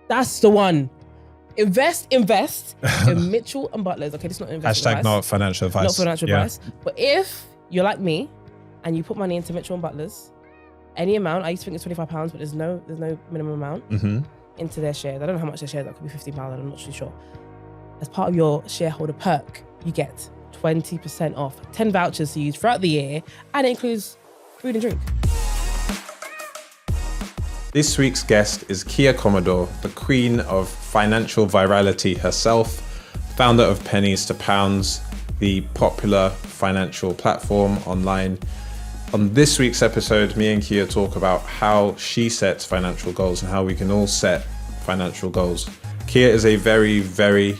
That's the one. Invest in Mitchell and Butlers. Okay, this is not investment advice. Not financial advice. Not financial advice. But if you're like me and you put money into Mitchell and Butlers, any amount, I used to think it's £25, but there's no minimum amount into their shares. I don't know how much their shares are. That could be £15, I'm not too sure. As part of your shareholder perk, you get 20% off, 10 vouchers to use throughout the year, and it includes food and drink. This week's guest is Kia Commodore, the queen of financial virality herself, founder of Pennies to Pounds, the popular financial platform online. On this week's episode, me and Kia talk about how she sets financial goals and how we can all set financial goals. Kia is a very, very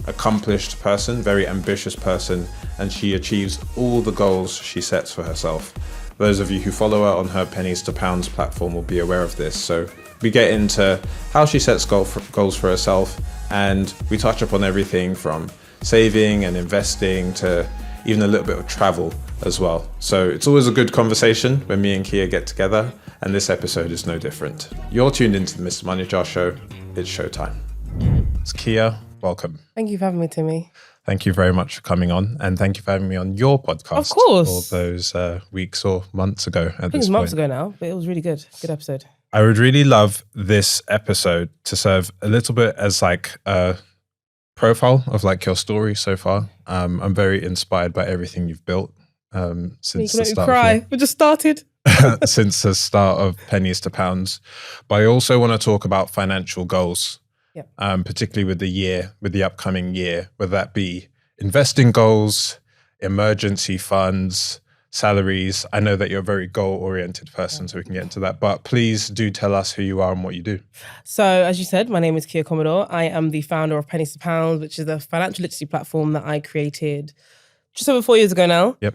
accomplished person, very ambitious person, and she achieves all the goals she sets for herself. Those of you who follow her on her Pennies to Pounds platform will be aware of this. So we get into how she sets goals for herself, and we touch upon everything from saving and investing to even a little bit of travel as well. So it's always a good conversation when me and Kia get together, and this episode is no different. You're tuned into the Mr MoneyJar show. It's showtime. It's Kia. Welcome. Thank you for having me, Timmy. Thank you very much for coming on, and thank you for having me on your podcast. Of course. All those weeks or months ago. I think it was months ago now, but it was really good. Good episode. I would really love this episode to serve a little bit as like a profile of like your story so far. I'm very inspired by everything you've built since the start. Cry. We just started. Since the start of Pennies to Pounds. But I also want to talk about financial goals. Yep. Particularly with the upcoming year, whether that be investing goals, emergency funds, salaries. I know that you're a very goal-oriented person, so we can get into that. But please do tell us who you are and what you do. So, as you said, my name is Kia Commodore. I am the founder of Pennies to Pounds, which is a financial literacy platform that I created just over 4 years ago now. Yep.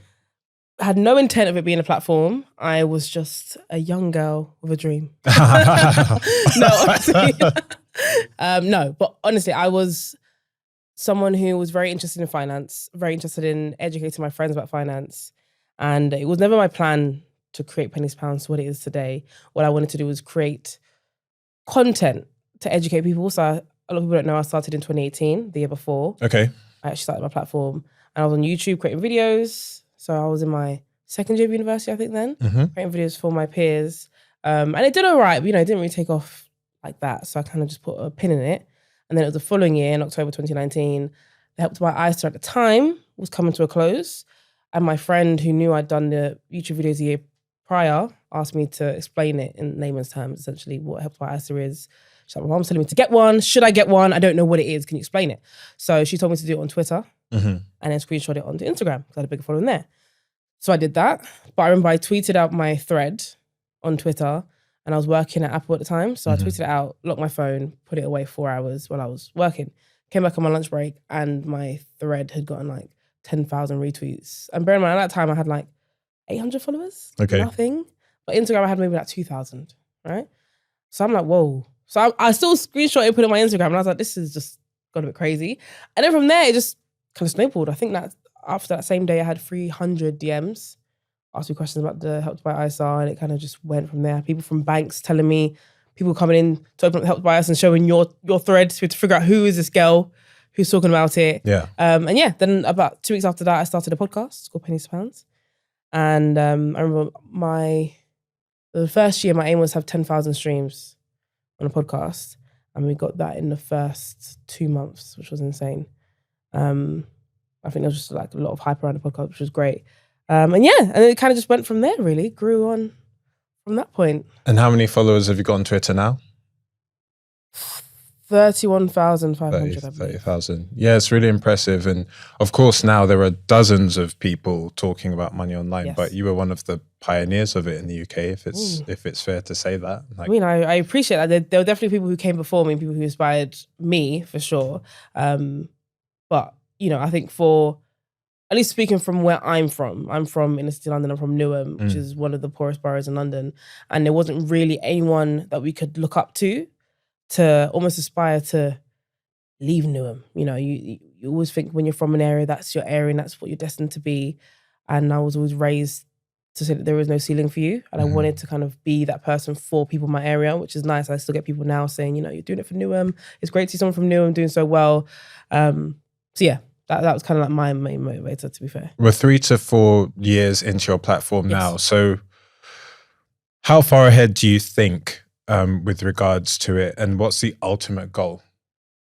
I had no intent of it being a platform. I was just a young girl with a dream. No, honestly. No, but honestly, I was someone who was very interested in finance, very interested in educating my friends about finance. And it was never my plan to create Pennies to Pounds to what it is today. What I wanted to do was create content to educate people. So a lot of people don't know I started in 2018, the year before. Okay. I actually started my platform and I was on YouTube creating videos. So I was in my second year of university, I think then, creating videos for my peers. And it did all right, but it didn't really take off like that. So I kind of just put a pin in it. And then it was the following year, in October 2019, the Help to Buy ISA at the time was coming to a close. And my friend who knew I'd done the YouTube videos a year prior asked me to explain it in layman's terms, essentially what Help to Buy ISA is. She's like, my mom's telling me to get one. Should I get one? I don't know what it is. Can you explain it? So she told me to do it on Twitter and then screenshot it onto Instagram because I had a bigger following there. So I did that. But I remember I tweeted out my thread on Twitter and I was working at Apple at the time. So I tweeted it out, locked my phone, put it away 4 hours while I was working. Came back on my lunch break and my thread had gotten like 10,000 retweets. And bear in mind, at that time I had like 800 followers. Okay. Nothing. But Instagram I had maybe like 2,000, right? So I'm like, whoa. So I still screenshot it, put it on my Instagram and I was like, this is just got a bit crazy. And then from there, it just kind of snowballed. I think that after that same day, I had 300 DMs, asked me questions about the Help to Buy ISA, and it kind of just went from there. People from banks telling me, people coming in to open up the Help to Buy ISA and showing your thread to figure out who is this girl who's talking about it. Yeah. Then about 2 weeks after that, I started a podcast called Pennies to Pounds. And I remember the first year, my aim was to have 10,000 streams on a podcast. And we got that in the first 2 months, which was insane. I think there was just like a lot of hype around the podcast, which was great. And it kind of just went from there, really. Grew on from that point. And how many followers have you got on Twitter now? 31,500. 30,000. Yeah, it's really impressive. And of course, now there are dozens of people talking about money online, but you were one of the pioneers of it in the UK, if it's fair to say that. Like, I mean, I appreciate that. There were definitely people who came before me, people who inspired me, for sure. But, I think for, at least speaking from where I'm from inner city London, I'm from Newham, which is one of the poorest boroughs in London. And there wasn't really anyone that we could look up to almost aspire to leave Newham. You always think when you're from an area, that's your area and that's what you're destined to be. And I was always raised to say that there is no ceiling for you. And I wanted to kind of be that person for people in my area, which is nice. I still get people now saying, you're doing it for Newham. It's great to see someone from Newham doing so well. So yeah, that was kind of like my main motivator, to be fair. We're 3 to 4 years into your platform now. So how far ahead do you think with regards to it, and what's the ultimate goal?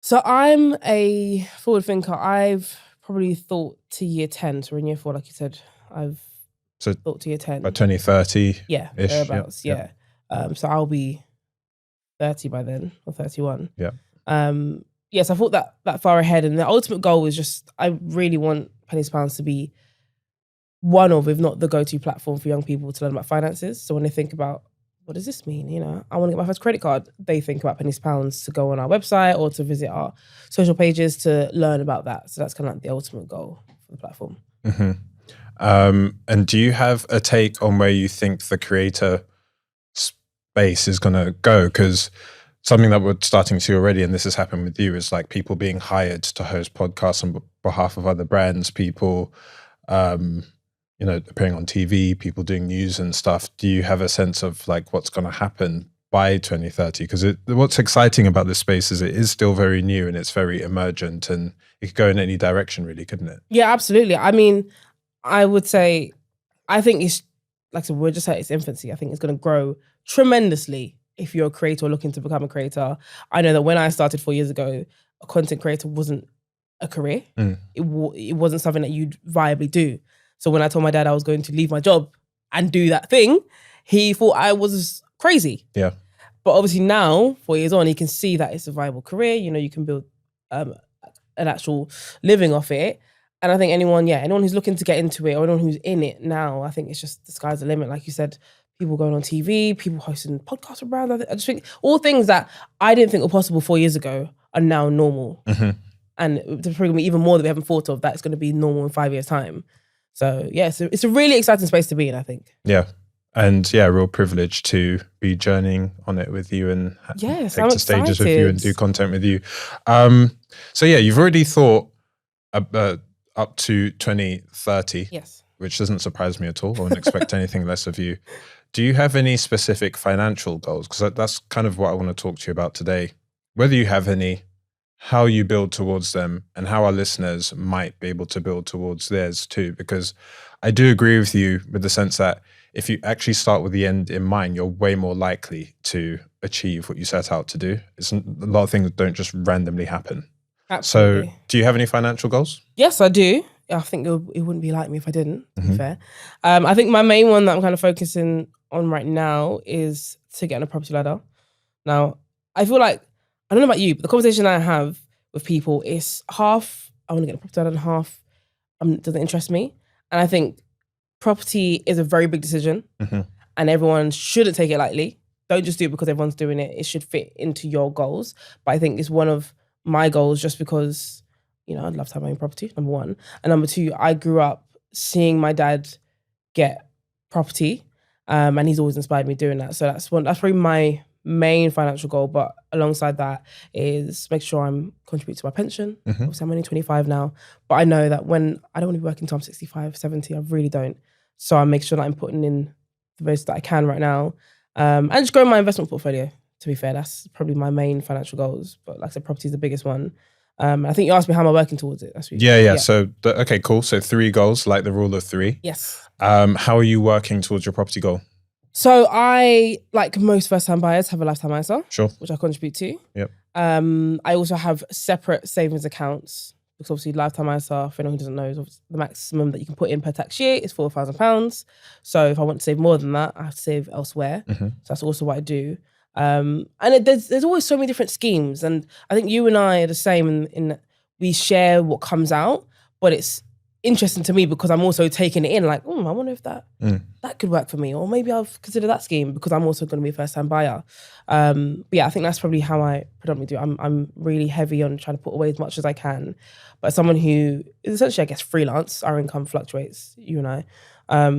So I'm a forward thinker. I've probably thought to year 10. So we're in year 4, like you said. I've thought to year 10. By 2030? Yeah, thereabouts, yeah. So I'll be 30 by then, or 31. Yeah. Yes, I thought that far ahead. And the ultimate goal is just, I really want Pennies Pounds to be one of, if not the go-to platform for young people to learn about finances. So when they think about, what does this mean? I want to get my first credit card. They think about Pennies Pounds to go on our website or to visit our social pages to learn about that. So that's kind of like the ultimate goal for the platform. And do you have a take on where you think the creator space is going to go? Because something that we're starting to see already, and this has happened with you, is like people being hired to host podcasts on behalf of other brands, people appearing on TV, people doing news and stuff. Do you have a sense of like what's going to happen by 2030? Because what's exciting about this space is it is still very new and it's very emergent, and it could go in any direction, really, couldn't it? Yeah, absolutely. I mean, I would say, I think it's, like I said, we're just at its infancy. I think it's going to grow tremendously if you're a creator or looking to become a creator. I know that when I started 4 years ago, a content creator wasn't a career. It wasn't something that you'd viably do. So when I told my dad I was going to leave my job and do that thing, he thought I was crazy. Yeah. But obviously now, 4 years on, he can see that it's a viable career. You can build an actual living off it. And I think anyone who's looking to get into it or anyone who's in it now, I think it's just the sky's the limit. Like you said, people going on TV, people hosting podcasts for brands. I just think all things that I didn't think were possible 4 years ago are now normal. And there's probably even more that we haven't thought of that's going to be normal in 5 years' time. So yeah, it's a really exciting space to be in, I think. Yeah. And yeah, real privilege to be journeying on it with you and take to stages with you and do content with you. So yeah, you've already thought up to 2030. Yes. Which doesn't surprise me at all. I wouldn't expect anything less of you. Do you have any specific financial goals? Because that's kind of what I want to talk to you about today. Whether you have any, how you build towards them, and how our listeners might be able to build towards theirs too. Because I do agree with you with the sense that if you actually start with the end in mind, you're way more likely to achieve what you set out to do. A lot of things don't just randomly happen. Absolutely. So do you have any financial goals? Yes, I do. I think it wouldn't be like me if I didn't, to be fair. I think my main one that I'm kind of focusing on right now is to get on a property ladder. Now, I feel like, I don't know about you, but the conversation I have with people is half, I want to get a property ladder, and half doesn't interest me. And I think property is a very big decision and everyone shouldn't take it lightly. Don't just do it because everyone's doing it. It should fit into your goals. But I think it's one of my goals just because, I'd love to have my own property, number one. And number two, I grew up seeing my dad get property and he's always inspired me doing that. So that's probably my main financial goal. But alongside that is make sure I'm contributing to my pension. Obviously, I'm only 25 now. But I know that when I don't want to be working until I'm 65, 70, I really don't. So I make sure that I'm putting in the most that I can right now. And just growing my investment portfolio, to be fair. That's probably my main financial goals. But like I said, property is the biggest one. I think you asked me how am I working towards it. That's really yeah. So, okay, cool. So 3 goals, like the rule of 3. Yes. How are you working towards your property goal? So I, like most first-time buyers, have a lifetime ISA, which I contribute to. Yep. I also have separate savings accounts because obviously lifetime ISA, for anyone who doesn't know, is the maximum that you can put in per tax year is £4,000. So if I want to save more than that, I have to save elsewhere. So that's also what I do. And there's always so many different schemes, and I think you and I are the same in that we share what comes out, but it's interesting to me because I'm also taking it in like, I wonder if that could work for me, or maybe I'll consider that scheme because I'm also going to be a first-time buyer. But yeah, I think that's probably how I predominantly do. I'm really heavy on trying to put away as much as I can, but someone who is essentially, I guess, freelance, our income fluctuates, you and I.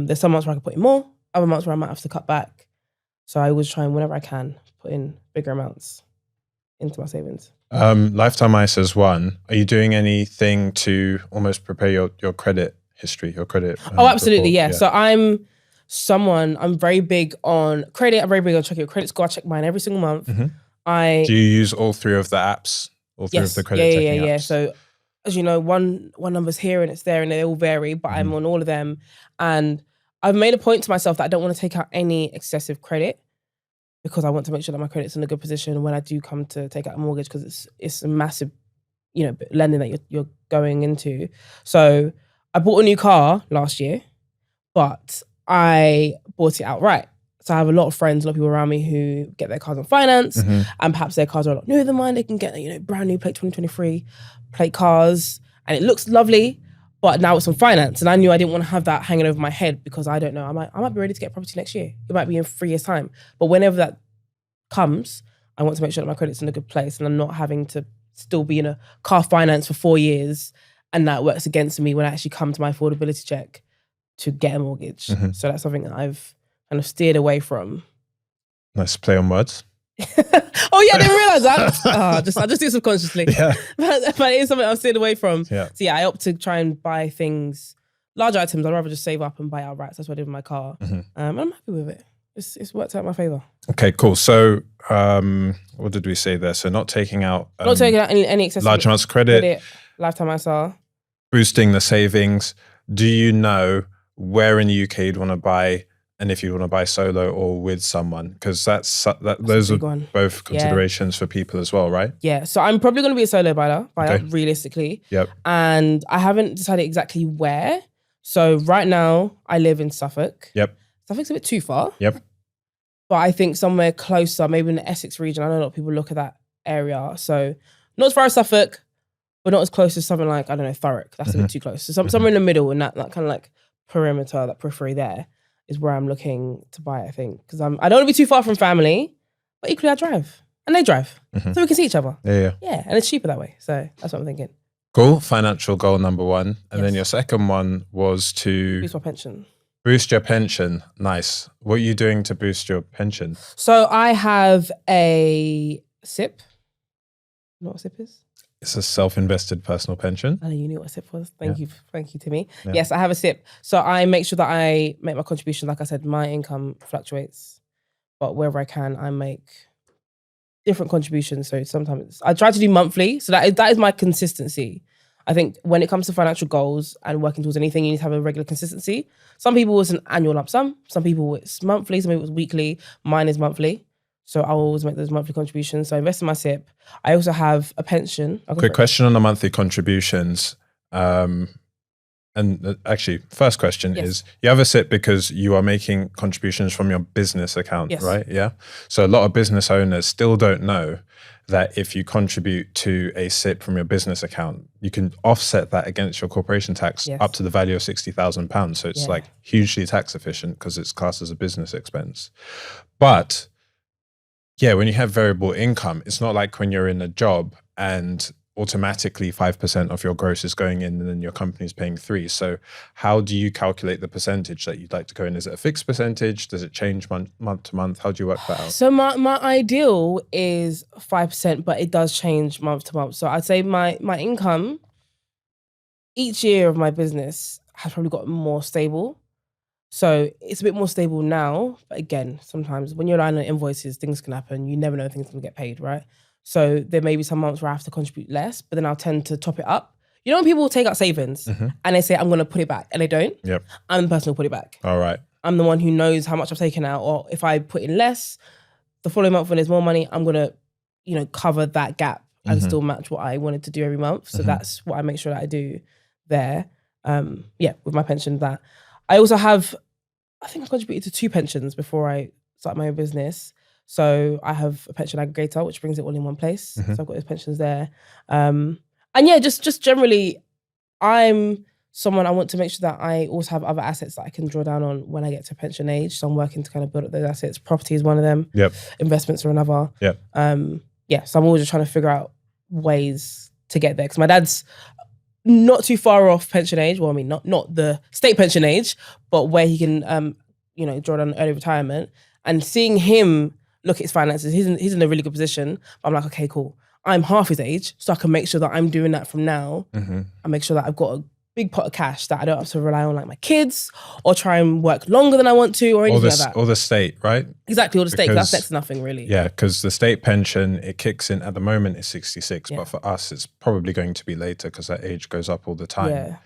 There's some months where I can put in more, other months where I might have to cut back. So I always try and whenever I can put in bigger amounts into my savings. Lifetime ISA is one. Are you doing anything to almost prepare your credit history, your credit? Oh, absolutely, yeah. So I'm very big on credit. I'm very big on checking your credit score. I check mine every single month. Do you use all three of the apps? All three of the credit checking apps? So as you know, one number's here and it's there and they all vary, but I'm on all of them. And I've made a point to myself that I don't want to take out any excessive credit because I want to make sure that my credit's in a good position when I do come to take out a mortgage, because it's a massive, lending that you're going into. So I bought a new car last year, but I bought it outright. So I have a lot of friends, a lot of people around me who get their cars on finance, and perhaps their cars are a lot newer than mine. They can get, brand new plate 2023 plate cars, and it looks lovely, but now it's on finance. And I knew I didn't want to have that hanging over my head because I don't know. I might be ready to get property next year. It might be in 3 years' time. But whenever that comes, I want to make sure that my credit's in a good place and I'm not having to still be in a car finance for 4 years, and that works against me when I actually come to my affordability check to get a mortgage. So that's something that I've kind of steered away from. Nice play on words. Oh yeah, I didn't realize that. I just do it subconsciously. Yeah. But it is something I've steered away from. Yeah. So yeah, I opt to try and buy things, large items. I'd rather just save up and buy outright. So that's what I did with my car. And I'm happy with it. It's worked out in my favor. Okay, cool. So what did we say there? So not taking out any excessive large amounts of credit, lifetime ISR, boosting the savings. Do you know where in the UK you'd want to buy, and if you want to buy solo or with someone? Because those are both considerations for people as well, right? Yeah. So I'm probably going to be a solo buyer realistically. Yep. And I haven't decided exactly where. So right now I live in Suffolk. Yep. Suffolk's a bit too far. Yep. But I think somewhere closer, maybe in the Essex region. I know a lot of people look at that area. So not as far as Suffolk, but not as close as something like, I don't know, Thurrock. That's a bit too close. So somewhere in the middle, in that kind of like perimeter, that periphery there is where I'm looking to buy, I think. Because I don't want to be too far from family, but equally I drive. And they drive. So we can see each other. Yeah. Yeah, and it's cheaper that way. So that's what I'm thinking. Cool. Financial goal number one. And then your second one was to... boost my pension. Boost your pension. Nice. What are you doing to boost your pension? So I have a SIP. You know what a SIP is? It's a self-invested personal pension. I know you knew what a SIP was. Thank you, Timmy. Yeah. Yes, I have a SIP. So I make sure that I make my contribution. Like I said, my income fluctuates, but wherever I can, I make different contributions. So sometimes I try to do monthly. So that is my consistency. I think when it comes to financial goals and working towards anything, you need to have a regular consistency. Some people it's an annual lump sum. Some people it's monthly. Some people it's weekly. Mine is monthly. So I always make those monthly contributions. So I invest in my SIP. I also have a pension. Quick question on the monthly contributions. And actually, first question is, you have a SIP because you are making contributions from your business account, right? Yeah. So a lot of business owners still don't know that if you contribute to a SIP from your business account, you can offset that against your corporation tax up to the value of £60,000. So it's like hugely tax efficient because it's classed as a business expense. But yeah, when you have variable income, it's not like when you're in a job and automatically 5% of your gross is going in and then your company's paying 3%. So how do you calculate the percentage that you'd like to go in? Is it a fixed percentage? Does it change month to month? How do you work that out? So my ideal is 5%, but it does change month to month. So I'd say my income each year of my business has probably got more stable. So it's a bit more stable now. But again, sometimes when you're relying on invoices, things can happen. You never know if things can get paid, right? So there may be some months where I have to contribute less, but then I'll tend to top it up. You know when people take out savings and they say, I'm going to put it back, and they don't? Yep. I'm the person who'll put it back. All right. I'm the one who knows how much I've taken out, or if I put in less, the following month when there's more money, I'm going to, cover that gap and still match what I wanted to do every month. So that's what I make sure that I do there. With my pension, that. I also have, I think I contributed to 2 pensions before I started my own business. So I have a pension aggregator, which brings it all in one place. So I've got those pensions there. And yeah, just generally, I'm someone, I want to make sure that I also have other assets that I can draw down on when I get to pension age. So I'm working to kind of build up those assets. Property is one of them. Yep. Investments are another. Yep. So I'm always just trying to figure out ways to get there. Because my dad's not too far off pension age. Well, I mean, not the state pension age, but where he can, draw down early retirement. And seeing him look at his finances, he's in a really good position. But I'm like, okay, cool. I'm half his age, so I can make sure that I'm doing that from now. And make sure that I've got big pot of cash that I don't have to rely on like my kids or try and work longer than I want to or anything like that. Or the state, right? Exactly, or the state. That's next to nothing really. Yeah, because the state pension, it kicks in at the moment is 66, but for us, it's probably going to be later because that age goes up all the time. Yeah.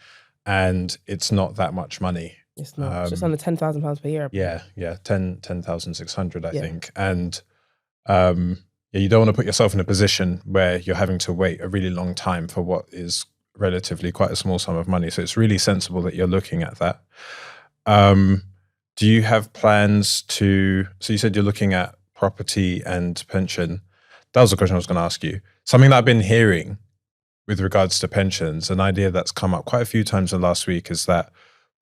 And it's not that much money. It's not. It's just under £10,000 per year. Yeah, 10,600, I think. And you don't want to put yourself in a position where you're having to wait a really long time for what is relatively quite a small sum of money. So it's really sensible that you're looking at that. Do you have plans to, so you said you're looking at property and pension. That was the question I was going to ask you. Something that I've been hearing with regards to pensions, an idea that's come up quite a few times in the last week is that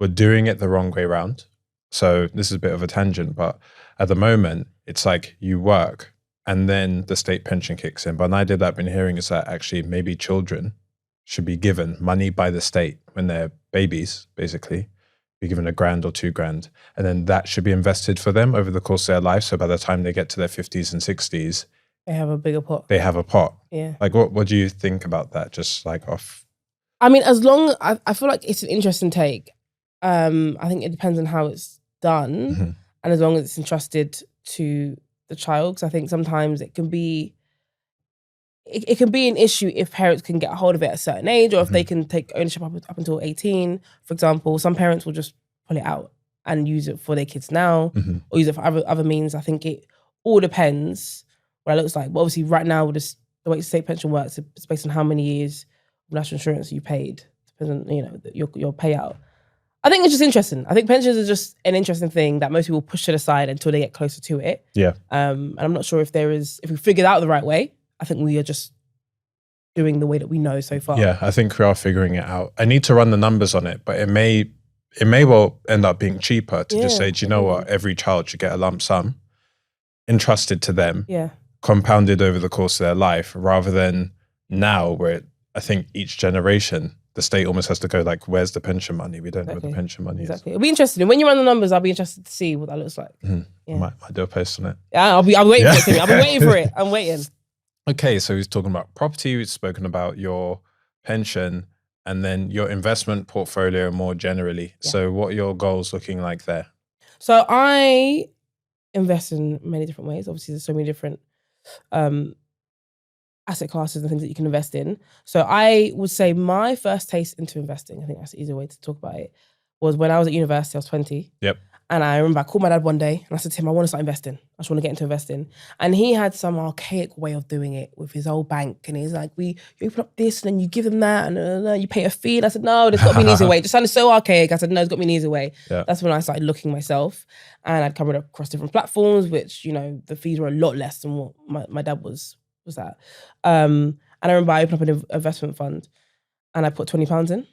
we're doing it the wrong way around. So this is a bit of a tangent, but at the moment, it's like you work and then the state pension kicks in. But an idea that I've been hearing is that actually maybe children should be given money by the state when they're babies, basically, be given $1,000 or $2,000, and then that should be invested for them over the course of their life. So by the time they get to their 50s and 60s, they have a bigger pot. They have a pot. Yeah. Like, what do you think about that? Just like off. I mean, I feel like it's an interesting take. I think it depends on how it's done, and as long as it's entrusted to the child, because I think sometimes it can be an issue if parents can get a hold of it at a certain age, or if they can take ownership up until 18, for example. Some parents will just pull it out and use it for their kids now, or use it for other means. I think it all depends what it looks like. But obviously right now, the way state pension works, it's based on how many years of national insurance you paid, depends on your payout. I think it's just interesting. I think pensions are just an interesting thing that most people push to the side until they get closer to it. Yeah. And I'm not sure if we figured out the right way. I think we are just doing the way that we know so far. Yeah, I think we are figuring it out. I need to run the numbers on it, but it may well end up being cheaper to just say, do you know what? Every child should get a lump sum entrusted to them, compounded over the course of their life, rather than now where I think each generation, the state almost has to go like, where's the pension money? We don't know where the pension money is. It'll be interesting. When you run the numbers, I'll be interested to see what that looks like. I might do a post on it. Yeah, I'll be waiting for it, Timmy. I'll be waiting for it. I'm waiting. Okay, so he's talking about property, we've spoken about your pension, and then your investment portfolio more generally. Yeah. So what are your goals looking like there? So I invest in many different ways. Obviously, there's so many different asset classes and things that you can invest in. So I would say my first taste into investing, I think that's the easier way to talk about it, was when I was at university. I was 20. Yep. And I remember I called my dad one day and I said to him, I want to start investing. I just want to get into investing. And he had some archaic way of doing it with his old bank. And he's like, you open up this and then you give them that and you pay a fee. And I said, no, there's got to be an easier way. It just sounded so archaic. I said, no, there's got to be an easier way. Yeah. That's when I started looking myself. And I'd covered across different platforms, which, the fees were a lot less than what my dad was at. And I remember I opened up an investment fund and I put £20 in.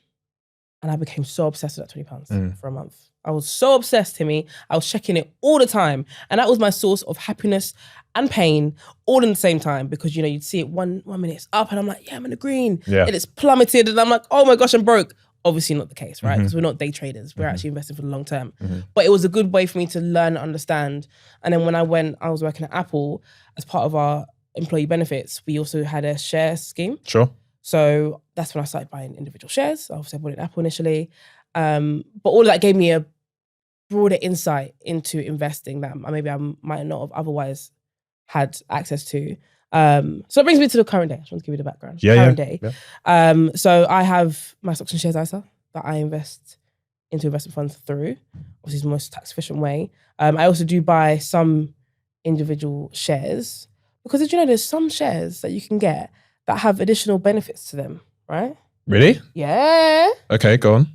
And I became so obsessed with that £20 for a month. I was so obsessed, Timmy. I was checking it all the time. And that was my source of happiness and pain all in the same time, because, you'd see it one minute it's up and I'm like, yeah, I'm in the green. Yeah. And it's plummeted and I'm like, oh my gosh, I'm broke. Obviously not the case, right? Because we're not day traders. We're actually investing for the long term. But it was a good way for me to learn and understand. And then when I was working at Apple, as part of our employee benefits, we also had a share scheme. Sure. So that's when I started buying individual shares. Obviously I bought it in Apple initially. But all of that gave me a broader insight into investing that maybe I might not have otherwise had access to. So it brings me to the current day. I just want to give you the background. Current day. Yeah. So I have my stocks and shares ISA that I invest into investment funds through. Obviously it's the most tax efficient way. I also do buy some individual shares because there's some shares that you can get that have additional benefits to them, right? Really? Yeah. Okay, go on.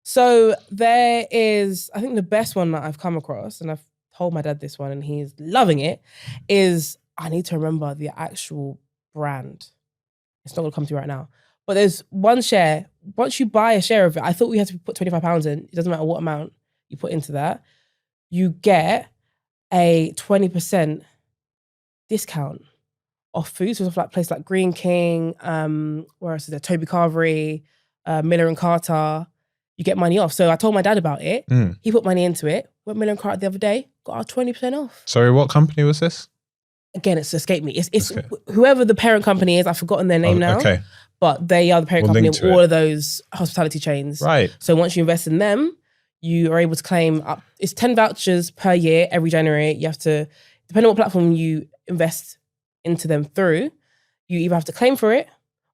So there is, I think the best one that I've come across, and I've told my dad this one and he's loving it, is I need to remember the actual brand. It's not going to come to me right now. But there's one share, once you buy a share of it, I thought we had to put £25 in. It doesn't matter what amount you put into that. You get a 20% discount off food. So it's like places like Green King, where else is there? Toby Carvery, Miller and Carter. You get money off. So I told my dad about it. He put money into it. Went Miller and Carter the other day, got our 20% off. Sorry, what company was this? Again, it's escaped me. It's okay. Whoever the parent company is, I've forgotten their name now. Okay. but they are the parent Or company linked of to all it. of those hospitality chains. Right. So once you invest in them, you are able to claim up. It's 10 vouchers per year every January. You have to, depending on what platform you invest into them through, you either have to claim for it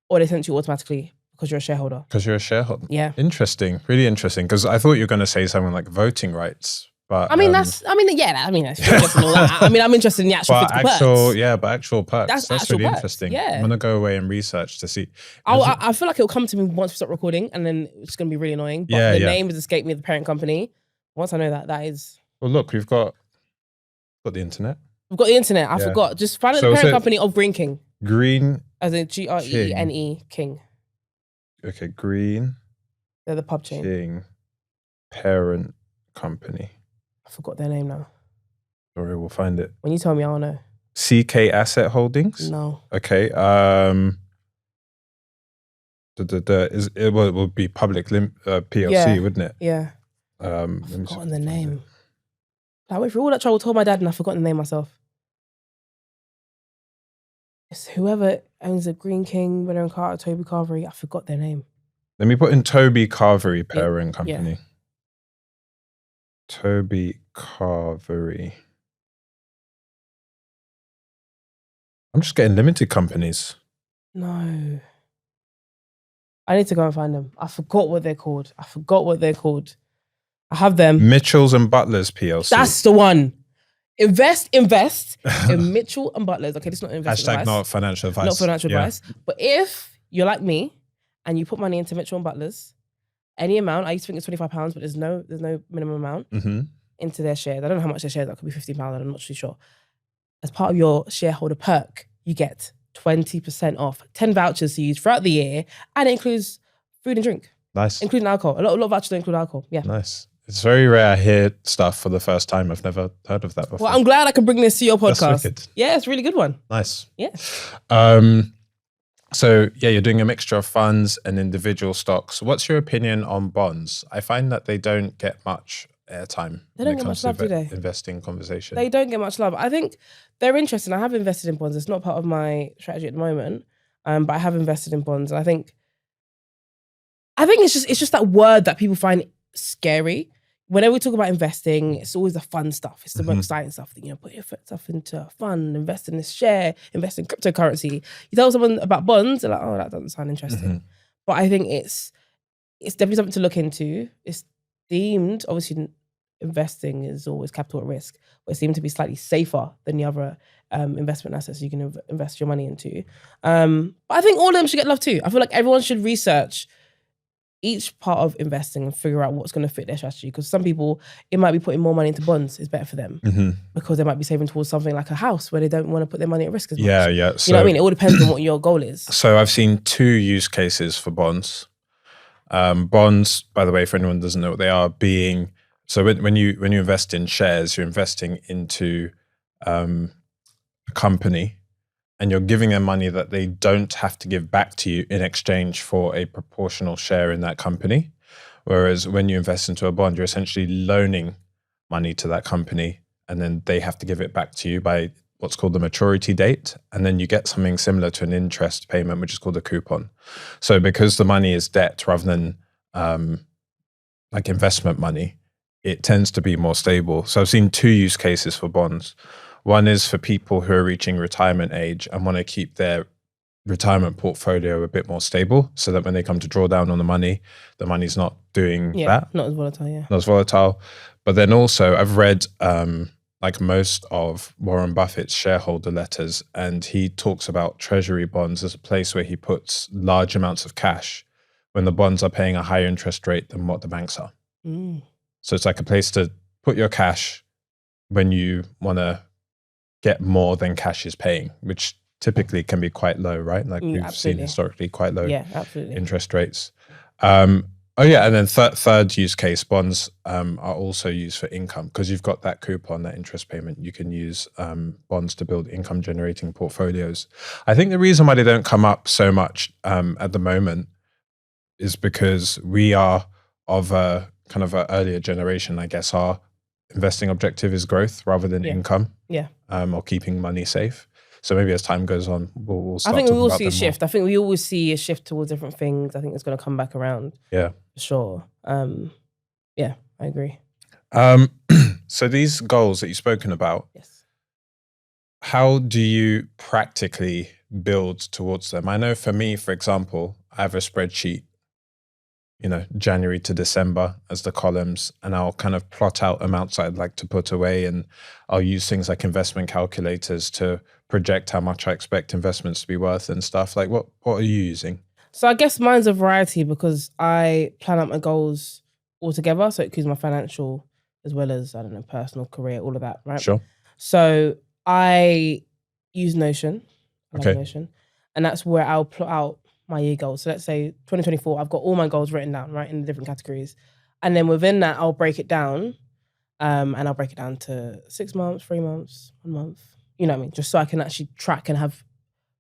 or they send you automatically because you're a shareholder. Because you're a shareholder. Yeah. Interesting. Really interesting. Because I thought you were going to say something like voting rights. But I mean, that's interesting and all that. I mean, I'm interested in the actual physical perks. Yeah, but actual perks. That's actual really perks, interesting. yeah. I'm going to go away and research to see. I feel like it'll come to me once we stop recording and then it's going to be really annoying. But the name has escaped me, the parent company. Once I know that is... Well, look, we've got the internet. We've got the internet. I forgot. Just find out the parent company of Green King. Green... As in Green King. Okay, Green... They're the pub chain. King parent company. I forgot their name now. Sorry, we'll find it. When you tell me, I'll know. CK Asset Holdings? No. Okay. It would be Public PLC, wouldn't it? Yeah. I've forgotten the name. I went through all that trouble, told my dad, and I've forgotten the name myself. It's whoever owns the Green King, Winner and Carter, Toby Carvery. I forgot their name. Let me put in Toby Carvery parent company. Yeah. Toby Carvery. I'm just getting limited companies. No. I need to go and find them. I forgot what they're called. I have them. Mitchells and Butlers PLC. That's the one. Invest in Mitchell and Butlers. Okay, this is not investment advice. Not financial advice. Not financial advice. But if you're like me and you put money into Mitchell and Butlers, any amount, I used to think it's £25, but there's no minimum amount into their shares. I don't know how much their shares are. That could be £15. I'm not too sure. As part of your shareholder perk, you get 20% off, 10 vouchers to use throughout the year, and it includes food and drink. Nice. Including alcohol. A lot of vouchers don't include alcohol. Yeah. Nice. It's very rare I hear stuff for the first time. I've never heard of that before. Well, I'm glad I can bring this to your podcast. That's wicked. Yeah, it's a really good one. Nice. Yeah. So yeah, you're doing a mixture of funds and individual stocks. What's your opinion on bonds? I find that they don't get much airtime. They don't get much love, do they? Investing conversation. They don't get much love. I think they're interesting. I have invested in bonds. It's not part of my strategy at the moment, but I have invested in bonds. And I think it's just that word that people find scary. Whenever we talk about investing, it's always the fun stuff. It's the more exciting stuff. Put your stuff into a fund, invest in this share, invest in cryptocurrency. You tell someone about bonds, they're like, oh, that doesn't sound interesting. But I think it's definitely something to look into. It's deemed, obviously, investing is always capital at risk, but it seems to be slightly safer than the other investment assets you can invest your money into. But I think all of them should get love too. I feel like everyone should research each part of investing and figure out what's going to fit their strategy. Because some people, it might be putting more money into bonds is better for them because they might be saving towards something like a house where they don't want to put their money at risk as much. Yeah. You know what I mean? It all depends on what your goal is. So I've seen two use cases for bonds. Bonds, by the way, for anyone who doesn't know what they are, being, so when you invest in shares, you're investing into a company, and you're giving them money that they don't have to give back to you in exchange for a proportional share in that company. Whereas when you invest into a bond, you're essentially loaning money to that company, and then they have to give it back to you by what's called the maturity date. And then you get something similar to an interest payment, which is called a coupon. So because the money is debt rather than like investment money, it tends to be more stable. So I've seen two use cases for bonds. One is for people who are reaching retirement age and want to keep their retirement portfolio a bit more stable so that when they come to draw down on the money's not doing that. Not as volatile, Not as volatile. But then also I've read like most of Warren Buffett's shareholder letters, and he talks about treasury bonds as a place where he puts large amounts of cash when the bonds are paying a higher interest rate than what the banks are. So it's like a place to put your cash when you want to get more than cash is paying, which typically can be quite low, right? Like we've seen historically quite low interest rates. And then third use case, bonds are also used for income because you've got that coupon, that interest payment. You can use bonds to build income generating portfolios. I think the reason why they don't come up so much at the moment is because we are of a kind of an earlier generation. I guess our investing objective is growth rather than income, or keeping money safe. So maybe as time goes on, we'll start I think we will see a them shift. more. I think we always see a shift towards different things. I think it's going to come back around. Yeah. For sure. Yeah, I agree. So these goals that you've spoken about, Yes. how do you practically build towards them? I know for me, for example, I have a spreadsheet, you know, January to December as the columns, and I'll kind of plot out amounts I'd like to put away, and I'll use things like investment calculators to project how much I expect investments to be worth and stuff. Like what are you using? So I guess mine's a variety because I plan out my goals all together. So it includes my financial as well as, I don't know, personal, career, all of that, right? Sure. So I use Notion. I love Okay. Notion. And that's where I'll plot out my year goals. So let's say 2024, I've got all my goals written down, right, in the different categories. And then within that, I'll break it down. And I'll break it down to 6 months, 3 months, 1 month. You know what I mean? Just so I can actually track and have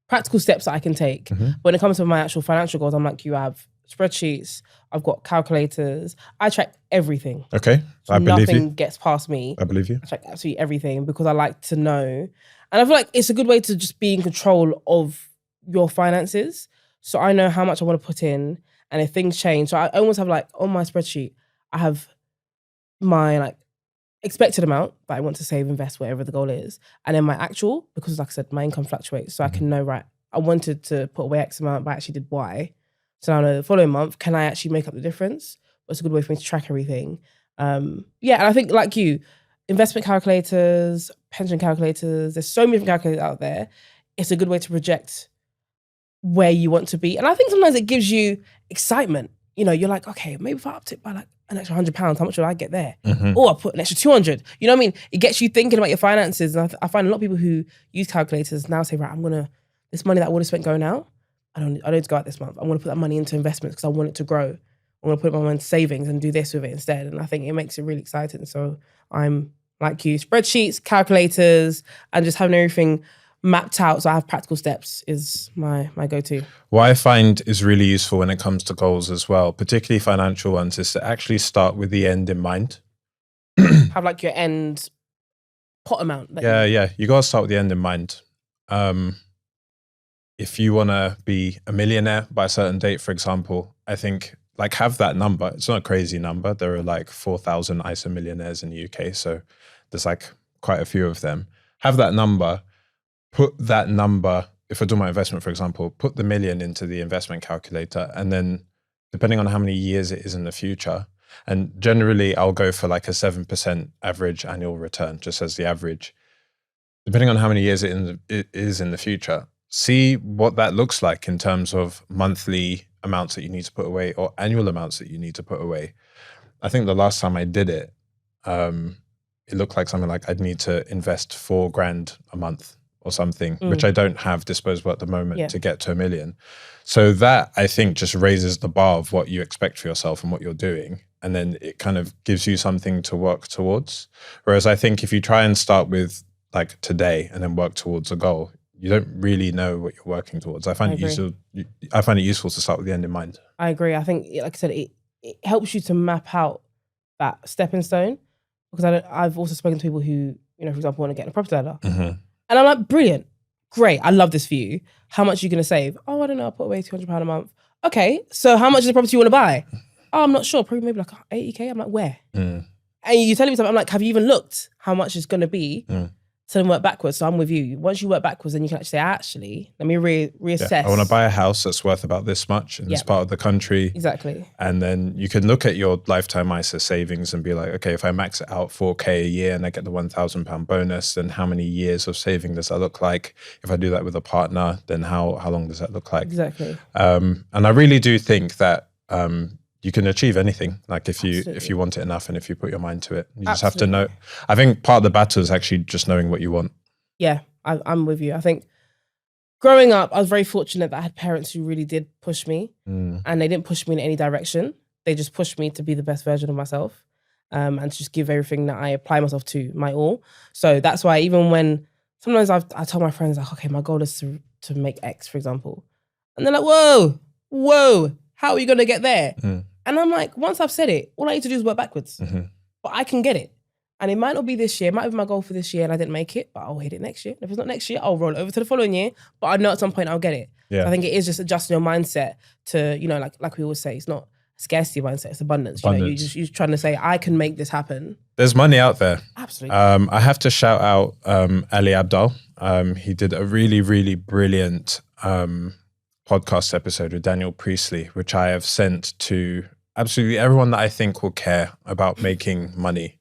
practical steps that I can take. When it comes to my actual financial goals, I'm like you, I have spreadsheets, I've got calculators, I track everything. Okay, So I believe you. nothing gets past me. I believe you. I track absolutely everything because I like to know. And I feel like it's a good way to just be in control of your finances. So I know how much I want to put in, and if things change. So I almost have like on my spreadsheet, I have my like expected amount that I want to save, invest, whatever the goal is. And then my actual, because like I said, my income fluctuates. So I can know, right, I wanted to put away X amount, but I actually did Y. So now I know the following month, can I actually make up the difference? It's a good way for me to track everything. Yeah, and I think like you, investment calculators, pension calculators, there's so many different calculators out there. It's a good way to project where you want to be. And I think sometimes it gives you excitement. You know, you're like, okay, maybe if I upped it by like an extra £100, how much would I get there? Or I put an extra 200. You know what I mean? It gets you thinking about your finances. And I find a lot of people who use calculators now say, right, this money that I would have spent going out, I don't need to go out this month. I'm going to put that money into investments because I want it to grow. I'm going to put my money into savings and do this with it instead. And I think it makes it really exciting. So I'm like you, spreadsheets, calculators, and just having everything mapped out so I have practical steps is my go-to. What I find is really useful when it comes to goals as well, particularly financial ones, is to actually start with the end in mind. Have like your end pot amount. Yeah. You got to start with the end in mind. If you want to be a millionaire by a certain date, for example, I think like have that number. It's not a crazy number. There are like 4,000 ISA millionaires in the UK. So there's like quite a few of them. Have that number. Put that number, if we're doing my investment, for example, put the million into the investment calculator, and then depending on how many years it is in the future, and generally I'll go for like a 7% average annual return, just as the average. Depending on how many years it is in the future, see what that looks like in terms of monthly amounts that you need to put away or annual amounts that you need to put away. I think the last time I did it, it looked like something like I'd need to invest $4,000 a month or something, which I don't have disposable at the moment to get to $1 million. So that, I think, just raises the bar of what you expect for yourself and what you're doing. And then it kind of gives you something to work towards. Whereas I think if you try and start with like today and then work towards a goal, you don't really know what you're working towards. I find it useful to start with the end in mind. I agree. I think, like I said, it helps you to map out that stepping stone. Because I've also spoken to people who, you know, for example, want to get a property ladder. And I'm like, brilliant, great, I love this for you. How much are you going to save? Oh, I don't know, I'll put away £200 a month. Okay, so how much is the property you want to buy? Oh, I'm not sure, probably maybe like 80k. I'm like, where? And you telling me something, I'm like, have you even looked how much it's going to be? So then work backwards. So I'm with you. Once you work backwards, then you can actually say, let me reassess. Yeah, I want to buy a house that's worth about this much in this part of the country. Exactly. And then you can look at your lifetime ISA savings and be like, okay, if I max it out 4K a year and I get the £1,000 bonus, then how many years of saving does that look like? If I do that with a partner, then how long does that look like? Exactly. And I really do think that you can achieve anything, like if you want it enough and if you put your mind to it. You just have to know. I think part of the battle is actually just knowing what you want. Yeah, I'm with you. I think growing up, I was very fortunate that I had parents who really did push me, and they didn't push me in any direction. They just pushed me to be the best version of myself, and to just give everything that I apply myself to, my all. So that's why even when sometimes I tell my friends, like, okay, my goal is to make X, for example. And they're like, whoa, how are you going to get there? And I'm like, once I've said it, all I need to do is work backwards. But I can get it. And it might not be this year, it might be my goal for this year and I didn't make it, but I'll hit it next year. If it's not next year, I'll roll it over to the following year. But I know at some point I'll get it. Yeah. So I think it is just adjusting your mindset to, you know, like we always say, it's not scarcity mindset, it's abundance. You know, you're trying to say, I can make this happen. There's money out there. Absolutely. I have to shout out Ali Abdaal. He did a really, really brilliant podcast episode with Daniel Priestley, which I have sent to absolutely everyone that I think will care about making money.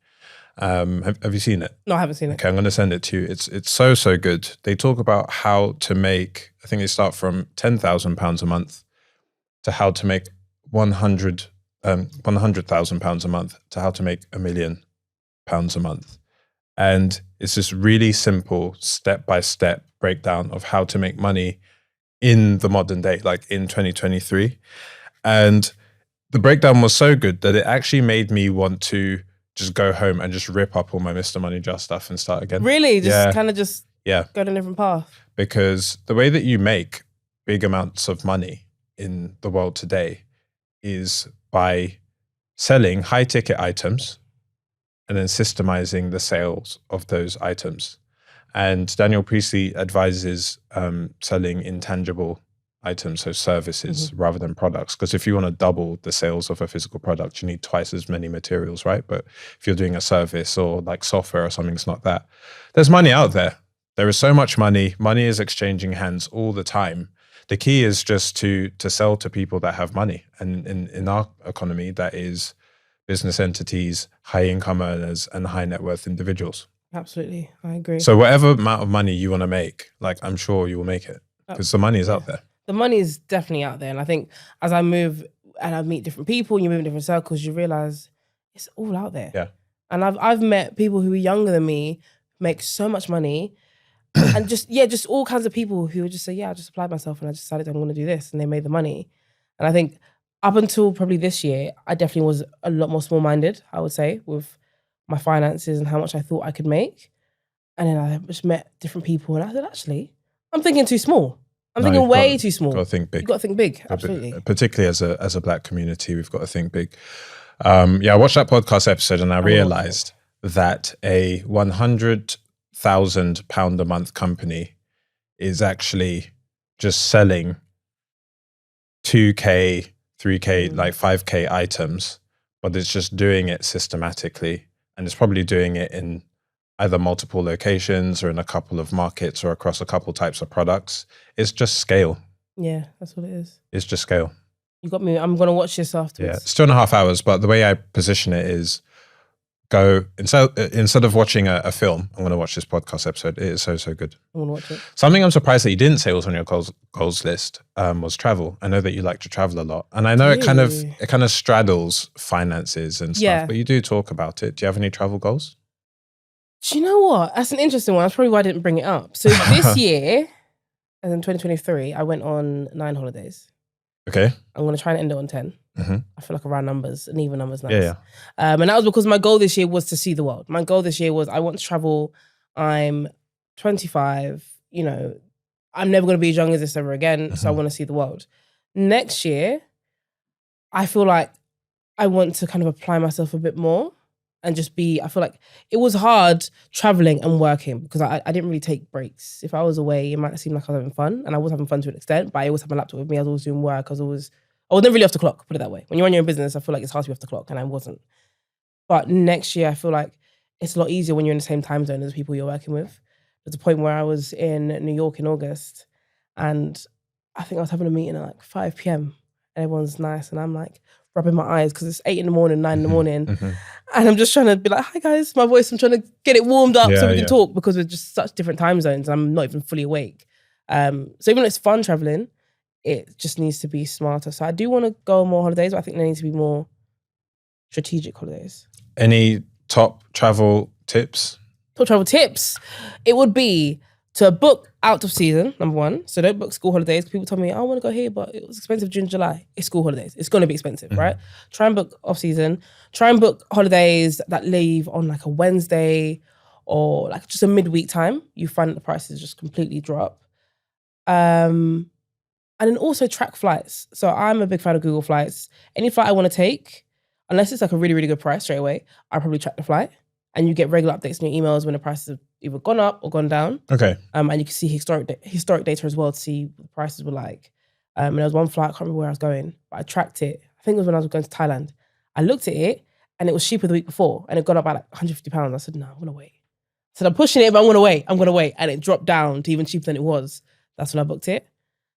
Have you seen it? No, I haven't seen it. Okay, I'm going to send it to you. It's so good. They talk about how to make, I think they start from £10,000 a month to how to make £100,000 a month to how to make £1 million a month. And it's this really simple step-by-step breakdown of how to make money in the modern day, like in 2023. And the breakdown was so good that it actually made me want to just go home and just rip up all my Mr MoneyJar stuff and start again. Really? Just kind of just go down a different path? Because the way that you make big amounts of money in the world today is by selling high ticket items and then systemizing the sales of those items. And Daniel Priestley advises selling intangible items, so services rather than products. Because if you want to double the sales of a physical product, you need twice as many materials, right? But if you're doing a service or like software or something, it's not that. There's money out there. There is so much money. Money is exchanging hands all the time. The key is just to sell to people that have money. And in our economy, that is business entities, high income earners, and high net worth individuals. Absolutely, I agree. So whatever amount of money you want to make, like I'm sure you will make it because the money is out there. The money is definitely out there. And I think as I move and I meet different people and you move in different circles, you realize it's all out there. Yeah. And I've met people who are younger than me, make so much money and just all kinds of people who would just say, yeah, I just applied myself and I just decided I'm going to do this and they made the money. And I think up until probably this year, I definitely was a lot more small-minded, I would say, with my finances and how much I thought I could make. And then I just met different people and I said, actually, I'm thinking too small. I'm thinking way too small. Got to think big. You've got to think big, absolutely. Particularly as a Black community, we've got to think big. I watched that podcast episode and I realized that a £100,000 a month company is actually just selling 2K, 3K, like 5K items, but it's just doing it systematically. And it's probably doing it in either multiple locations or in a couple of markets or across a couple types of products. It's just scale. Yeah, that's what it is. It's just scale. You got me. I'm going to watch this afterwards. Yeah, it's 2.5 hours, but the way I position it is go, instead of watching a film, I'm going to watch this podcast episode. It is so good. I'm going to watch it. Something I'm surprised that you didn't say was on your goals list was travel. I know that you like to travel a lot. And I know it kind of straddles finances and stuff, but you do talk about it. Do you have any travel goals? Do you know what? That's an interesting one. That's probably why I didn't bring it up. So this year, as in 2023, I went on 9 holidays. Okay. I'm going to try and end it on 10. I feel like around numbers, and even numbers nice. Yeah. And that was because my goal this year was to see the world. My goal this year was I want to travel. I'm 25. You know, I'm never going to be as young as this ever again. So I want to see the world. Next year, I feel like I want to kind of apply myself a bit more. And just I feel like it was hard traveling and working because I didn't really take breaks. If I was away, it might seem like I was having fun, and I was having fun to an extent, but I always had my laptop with me. I was always doing work. I was never really off the clock, put it that way. When you run your own business, I feel like it's hard to be off the clock, and I wasn't. But next year, I feel like it's a lot easier when you're in the same time zone as the people you're working with. There's a point where I was in New York in August, and I think I was having a meeting at like 5 p.m. and everyone's nice, and I'm like rubbing my eyes because it's 8 in the morning, 9 in the morning. And I'm just trying to be like, hi guys, my voice, I'm trying to get it warmed up so we can talk because we're just such different time zones. I'm not even fully awake. So even though it's fun traveling, it just needs to be smarter. So I do want to go on more holidays, but I think there needs to be more strategic holidays. Any top travel tips? Top travel tips? It would be to book out of season, number one. So don't book school holidays. People tell me, I want to go here, but it was expensive June, July. It's school holidays. It's going to be expensive, right? Try and book off season. Try and book holidays that leave on like a Wednesday or like just a midweek time. You find that the prices just completely drop. And then also track flights. So I'm a big fan of Google Flights. Any flight I want to take, unless it's like a really, really good price straight away, I'll probably track the flight. and you get regular updates in your emails when the prices have either gone up or gone down. Okay. And you can see historic data as well to see what the prices were like. And there was one flight, I can't remember where I was going, but I tracked it. I think it was when I was going to Thailand. I looked at it and it was cheaper the week before and it got up by like £150. I said, no, I'm going to wait. I said, I'm pushing it, but I'm going to wait. And it dropped down to even cheaper than it was. That's when I booked it.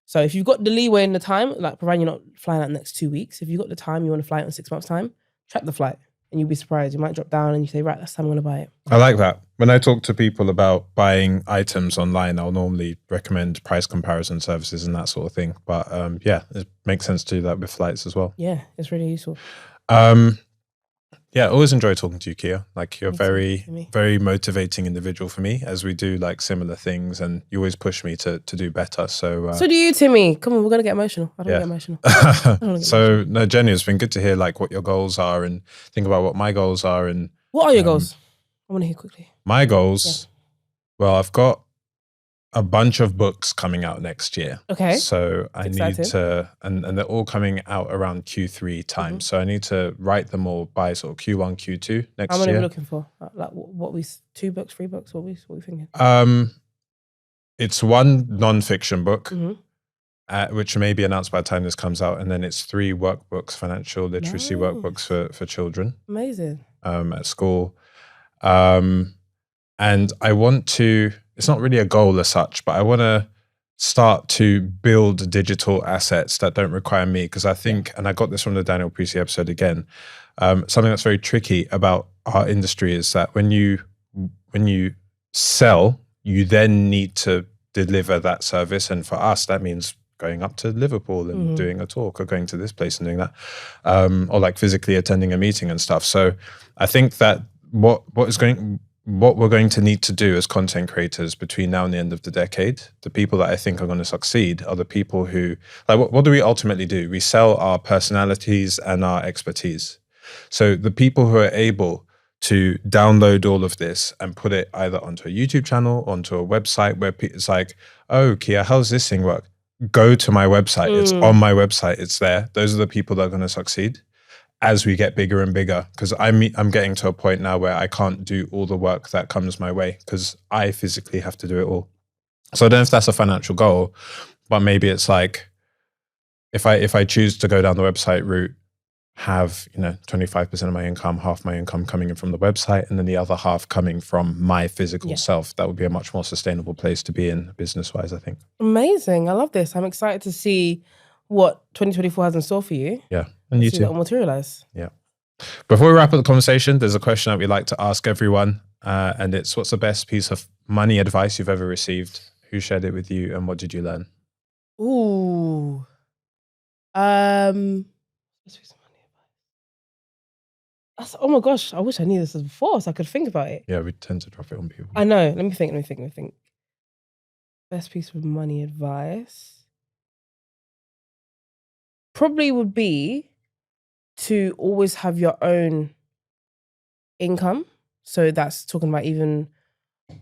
So if you've got the leeway and the time, like providing you're not flying out the next 2 weeks, if you've got the time, you want to fly it in 6 months' time, track the flight and you'll be surprised. You might drop down and you say, right, that's time I'm going to buy it. I like that. When I talk to people about buying items online, I'll normally recommend price comparison services and that sort of thing. But yeah, it makes sense to do that with flights as well. Yeah, it's really useful. Yeah, I always enjoy talking to you, Kia. Like you're very motivating individual for me as we do like similar things and you always push me to do better. So do you, Timmy. Come on, we're going to get emotional. I don't get emotional. So no, Jenny, it's been good to hear like what your goals are and think about what my goals are. And what are your goals? I want to hear quickly. My goals, well, I've got a bunch of books coming out next year. Okay. So I need to, and they're all coming out around Q3 time. So I need to write them all by sort of Q1, Q2 next year. How many are we looking for? Like what 2 books, 3 books? What we thinking? It's one non-fiction book, which may be announced by the time this comes out. And then it's 3 workbooks, financial literacy workbooks for children. Amazing. At school. And I want to, it's not really a goal as such, but I want to start to build digital assets that don't require me. Because I think, and I got this from the Daniel Precy episode again, something that's very tricky about our industry is that when you sell, you then need to deliver that service. And for us, that means going up to Liverpool and doing a talk or going to this place and doing that, or like physically attending a meeting and stuff. So I think that what we're going to need to do as content creators between now and the end of the decade, the people that I think are going to succeed are the people who, like, what do we ultimately do? We sell our personalities and our expertise. So the people who are able to download all of this and put it either onto a YouTube channel, onto a website where it's like, oh, Kia, how's this thing work? Go to my website. It's on my website. It's there. Those are the people that are going to succeed as we get bigger and bigger, because I'm getting to a point now where I can't do all the work that comes my way because I physically have to do it all. So I don't know if that's a financial goal, but maybe it's like if I choose to go down the website route, have 25% of my income, half my income coming in from the website, and then the other half coming from my physical self. That would be a much more sustainable place to be in business-wise, I think. Amazing! I love this. I'm excited to see what 2024 has in store for you. Yeah. And you too. That will materialize. Yeah. Before we wrap up the conversation, there's a question that we like to ask everyone. And it's, what's the best piece of money advice you've ever received? Who shared it with you and what did you learn? Ooh. Oh my gosh, I wish I knew this before so I could think about it. Yeah, we tend to drop it on people. I know. Let me think. Best piece of money advice probably would be to always have your own income. So that's talking about even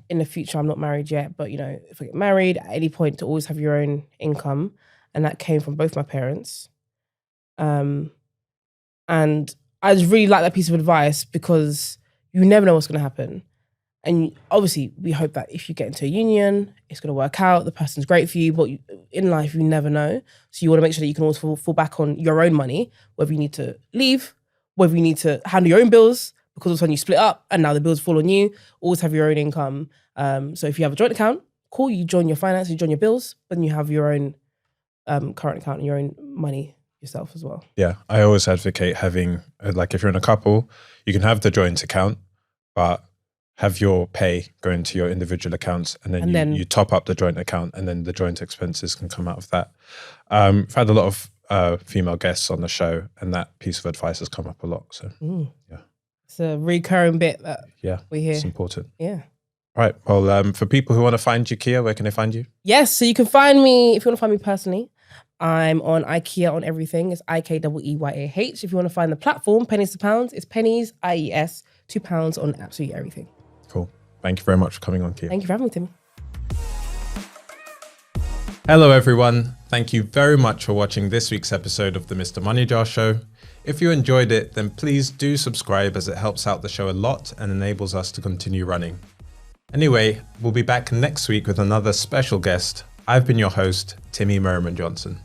in the future, I'm not married yet, but if I get married at any point, to always have your own income. And that came from both my parents. And I just really like that piece of advice because you never know what's going to happen. And obviously, we hope that if you get into a union, it's going to work out, the person's great for you, but in life, you never know. So you want to make sure that you can always fall back on your own money, whether you need to leave, whether you need to handle your own bills, because all of a sudden you split up and now the bills fall on you. Always have your own income. So if you have a joint account, cool, you join your finances, you join your bills, but then you have your own current account and your own money yourself as well. Yeah, I always advocate having, like if you're in a couple, you can have the joint account, but have your pay go into your individual accounts and then you top up the joint account and then the joint expenses can come out of that. I've had a lot of female guests on the show and that piece of advice has come up a lot. So yeah. It's a recurring bit that we hear. It's important. Yeah. All right. Well, for people who want to find you, Kia, where can they find you? Yes. So you can find me, if you want to find me personally, I'm on IKEA on everything. It's IKEYAH. If you want to find the platform, Pennies to Pounds, it's Pennies, IES, £2 on absolutely everything. Cool. Thank you very much for coming on, Kia. Thank you for having me, Timmy. Hello everyone, thank you very much for watching this week's episode of the Mr MoneyJar Show. If you enjoyed it, then please do subscribe as it helps out the show a lot and enables us to continue running. Anyway, we'll be back next week with another special guest. I've been your host, Timmy Merriman Johnson.